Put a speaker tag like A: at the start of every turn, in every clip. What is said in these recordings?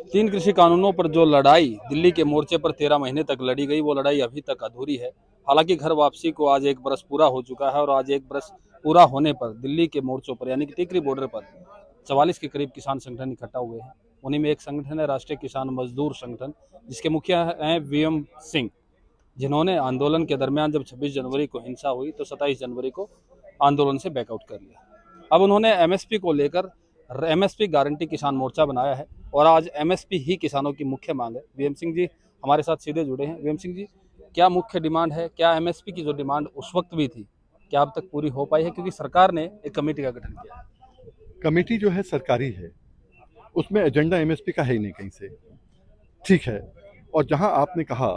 A: तीन कृषि कानूनों पर जो लड़ाई दिल्ली के मोर्चे पर 13 महीने तक लड़ी गई, वो लड़ाई अभी तक अधूरी है। हालांकि घर वापसी को आज एक बरस पूरा हो चुका है और आज एक बरस पूरा होने पर दिल्ली के मोर्चों पर यानी कि टिकरी बॉर्डर पर 44 के करीब किसान संगठन इकट्ठा हुए हैं। उन्हीं में एक संगठन है राष्ट्रीय किसान मजदूर संगठन, जिसके मुखिया हैं वीएम सिंह, जिन्होंने आंदोलन के दरमियान जब 26 जनवरी को हिंसा हुई तो 27 जनवरी को आंदोलन से बैकआउट कर लिया। अब उन्होंने एमएसपी को लेकर एमएसपी गारंटी किसान मोर्चा बनाया है और आज एमएसपी ही किसानों की मुख्य मांग है। वीएम सिंह जी हमारे साथ सीधे जुड़े हैं। वीएम सिंह जी, क्या मुख्य डिमांड है? क्या एमएसपी की जो डिमांड उस वक्त भी थी, क्या अब तक पूरी हो पाई है? क्योंकि सरकार ने एक कमेटी का गठन किया है।
B: कमेटी जो है सरकारी है, उसमें एजेंडा एमएसपी का है ही नहीं कहीं से। ठीक है। और जहां आपने कहा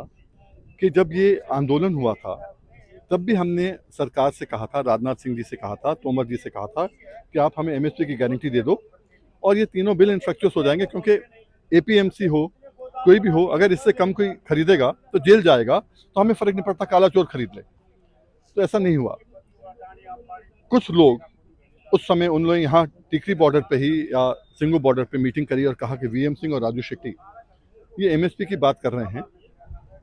B: कि जब ये आंदोलन हुआ था तब भी हमने सरकार से कहा था, राजनाथ सिंह जी से कहा था, तोमर जी से कहा था कि आप हमें एमएसपी की गारंटी दे दो और ये तीनों बिल इंफ्रेक्चुअस हो जाएंगे, क्योंकि एपीएमसी हो कोई भी हो, अगर इससे कम कोई खरीदेगा तो जेल जाएगा, तो हमें फर्क नहीं पड़ता, काला चोर खरीद ले। तो ऐसा नहीं हुआ। कुछ लोग उस समय उन लोग यहाँ टिकरी बॉर्डर पे ही या सिंगू बॉर्डर पे मीटिंग करी और कहा कि वीएम सिंह और राजू शेट्टी ये एमएसपी की बात कर रहे हैं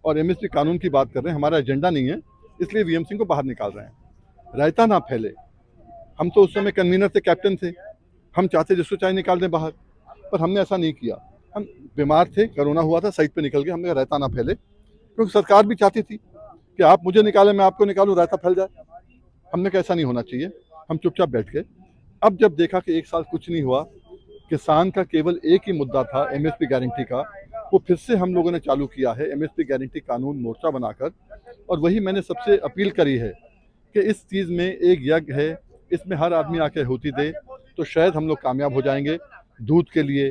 B: और एमएसपी कानून की बात कर रहे हैं, हमारा एजेंडा नहीं है, इसलिए वीएम सिंह को बाहर निकाल रहे हैं। रायता ना फैले। हम तो उस समय कन्वीनर थे, कैप्टन थे, हम चाहते जिसको चाहे निकाल दें बाहर, पर हमने ऐसा नहीं किया। हम बीमार थे, कोरोना हुआ था, साइड पे निकल गए। हमने रायता ना फैले, क्योंकि सरकार भी चाहती थी कि आप मुझे निकालें, मैं आपको निकालूं, रायता फैल जाए। हमने कहा ऐसा नहीं होना चाहिए, हम चुपचाप बैठ गए। अब जब देखा कि एक साल कुछ नहीं हुआ, किसान का केवल एक ही मुद्दा था एमएसपी गारंटी का, वो फिर से हम लोगों ने चालू किया है एमएसपी गारंटी कानून मोर्चा बनाकर। और वही मैंने सबसे अपील करी है कि इस चीज़ में एक यज्ञ है, इसमें हर आदमी आके होती दे तो शायद हम लोग कामयाब हो जाएंगे। दूध के लिए,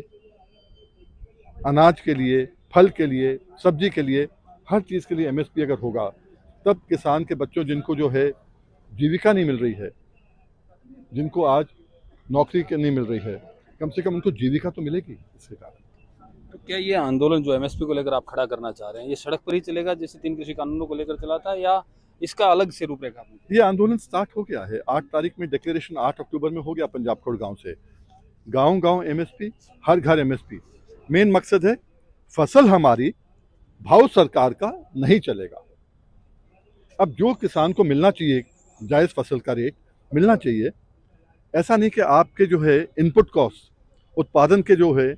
B: अनाज के लिए, फल के लिए, सब्जी के लिए, हर चीज़ के लिए एमएसपी अगर होगा, तब किसान के बच्चों जिनको जो है जीविका नहीं मिल रही है, जिनको आज नौकरी नहीं मिल रही है, कम से कम उनको जीविका तो मिलेगी इसके कारण।
A: तो क्या ये आंदोलन जो एमएसपी को लेकर आप खड़ा करना चाह रहे हैं, ये सड़क पर ही चलेगा जैसे तीन कृषि कानूनों को लेकर चला था, या इसका अलग से रूपरेखा?
B: ये आंदोलन स्टार्ट हो गया है। 8 तारीख में डिक्लेरेशन 8 अक्टूबर में हो गया पंजाब खोड़ गांव से। गांव गांव एमएसपी, हर घर एमएसपी। मेन मकसद है फसल हमारी, भाव सरकार का नहीं चलेगा। अब जो किसान को मिलना चाहिए, जायज़ फसल का रेट मिलना चाहिए। ऐसा नहीं कि आपके जो है इनपुट कॉस्ट, उत्पादन के जो है,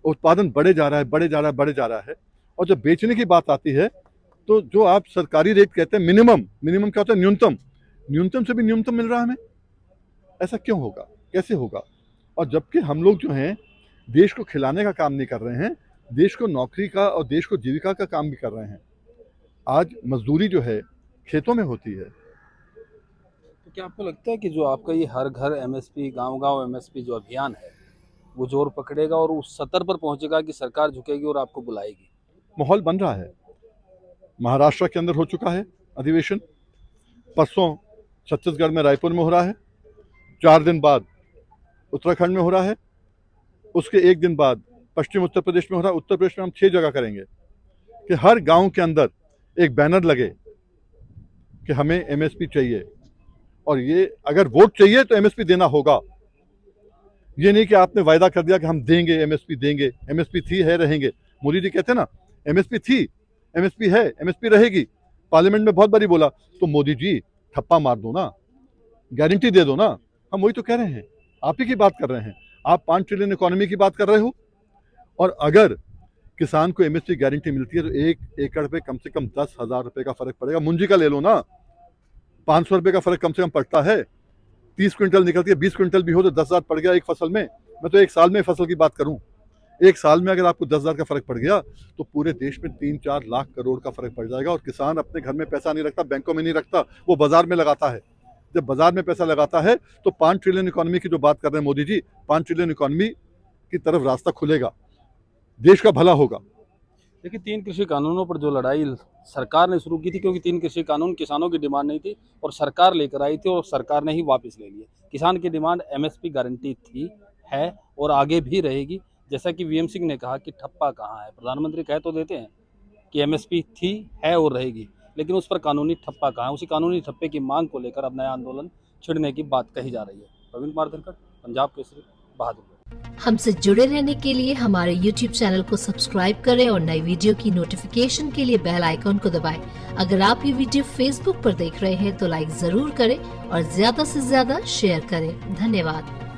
B: उत्पादन बढ़े जा रहा है, बढ़े जा रहा है, बढ़े जा रहा है, और जब बेचने की बात आती है तो जो आप सरकारी रेट कहते हैं मिनिमम, मिनिमम क्या होता है? न्यूनतम, न्यूनतम से भी न्यूनतम मिल रहा है हमें। ऐसा क्यों होगा? कैसे होगा? और जबकि हम लोग जो हैं देश को खिलाने का काम नहीं कर रहे हैं, देश को नौकरी का और देश को जीविका का काम भी कर रहे हैं। आज मजदूरी जो है खेतों में होती है।
A: तो क्या आपको लगता है कि जो आपका ये हर घर एमएसपी, गांव-गांव एमएसपी जो अभियान है, वो जोर पकड़ेगा और उस स्तर पर पहुंचेगा कि सरकार झुकेगी और आपको बुलाएगी?
B: माहौल बन रहा है। महाराष्ट्र के अंदर हो चुका है अधिवेशन, परसों छत्तीसगढ़ में रायपुर में हो रहा है, 4 दिन बाद उत्तराखंड में हो रहा है, उसके एक दिन बाद पश्चिम उत्तर प्रदेश में हो रहा है। उत्तर प्रदेश में हम 6 जगह करेंगे कि हर गांव के अंदर एक बैनर लगे कि हमें एमएसपी चाहिए, और ये अगर वोट चाहिए तो एमएसपी देना होगा। ये नहीं कि आपने वायदा कर दिया कि हम देंगे, एमएसपी देंगे, एमएसपी थी है रहेंगे। मोदी जी कहते हैं ना, एमएसपी थी, एमएसपी है, एमएसपी रहेगी। पार्लियामेंट में बहुत बारी बोला, तो मोदी जी ठप्पा मार दो ना, गारंटी दे दो ना। हम वही तो कह रहे हैं, आप ही की बात कर रहे हैं। आप 5 ट्रिलियन इकोनॉमी की बात कर रहे हो, और अगर किसान को एमएसपी गारंटी मिलती है तो 1 एकड़ पे कम से कम 10,000 रुपए का फर्क पड़ेगा। मुंजी का ले लो ना, 500 रुपए का फर्क कम से कम पड़ता है। 30 क्विंटल निकलती है, 20 क्विंटल भी हो तो 10,000 पड़ गया एक फसल में। मैं तो एक साल में फसल की बात करूं, एक साल में अगर आपको 10,000 का फर्क पड़ गया तो पूरे देश में 3-4 लाख करोड़ का फर्क पड़ जाएगा। और किसान अपने घर में पैसा नहीं रखता, बैंकों में नहीं रखता, वो बाजार में लगाता है। जब बाजार में पैसा लगाता है तो 5 ट्रिलियन इकोनॉमी की जो बात कर रहे हैं मोदी जी, 5 ट्रिलियन इकोनॉमी की तरफ रास्ता खुलेगा, देश का भला होगा।
A: देखिए, तीन कृषि कानूनों पर जो लड़ाई सरकार ने शुरू की थी, क्योंकि तीन कृषि कानून किसानों की डिमांड नहीं थी और सरकार लेकर आई थी और सरकार ने ही वापस ले लिए। किसान की डिमांड एमएसपी गारंटी थी, है और आगे भी रहेगी। जैसा कि वीएम सिंह ने कहा कि ठप्पा कहाँ है, प्रधानमंत्री कह तो देते हैं कि एमएसपी थी, है और रहेगी, लेकिन उस पर कानूनी ठप्पा कहाँ है? उसी कानूनी ठप्पे की मांग को लेकर अब नया आंदोलन छिड़ने की बात कही जा रही है। प्रवीण कुमार धनखड़, पंजाब केसरी, बहादुरगढ़।
C: हमसे जुड़े रहने के लिए हमारे YouTube चैनल को सब्सक्राइब करें और नई वीडियो की नोटिफिकेशन के लिए बेल आइकॉन को दबाएं। अगर आप ये वीडियो Facebook पर देख रहे हैं तो लाइक जरूर करें और ज्यादा से ज्यादा शेयर करें। धन्यवाद।